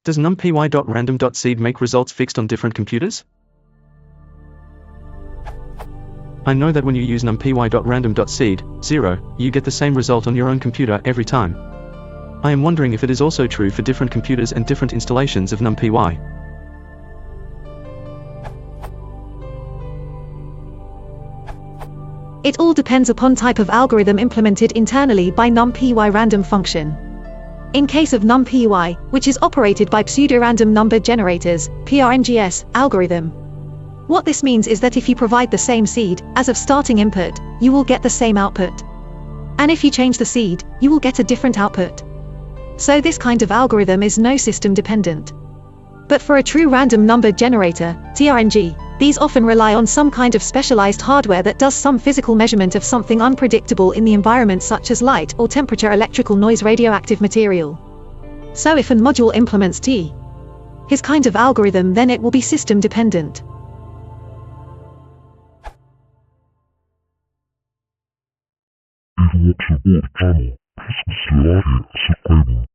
Does Numpy.Random.Seed make results fixed on different computers? I know that when you use Numpy.Random.Seed, 0, you get the same result on your own computer every time. I am wondering if it is also true for different computers and different installations of Numpy. It all depends upon type of algorithm implemented internally by Numpy.Random function. In case of Numpy, which is operated by pseudo-random number generators, PRNGS, algorithm. What this means is that if you provide the same seed as of starting input, you will get the same output. And if you change the seed, you will get a different output. So this kind of algorithm is no system dependent. But for a true random number generator, TRNG, these often rely on some kind of specialized hardware that does some physical measurement of something unpredictable in the environment, such as light or temperature, electrical noise, radioactive material. So if a module implements his kind of algorithm, then it will be system dependent. If you want to support the channel, please consider subscribing.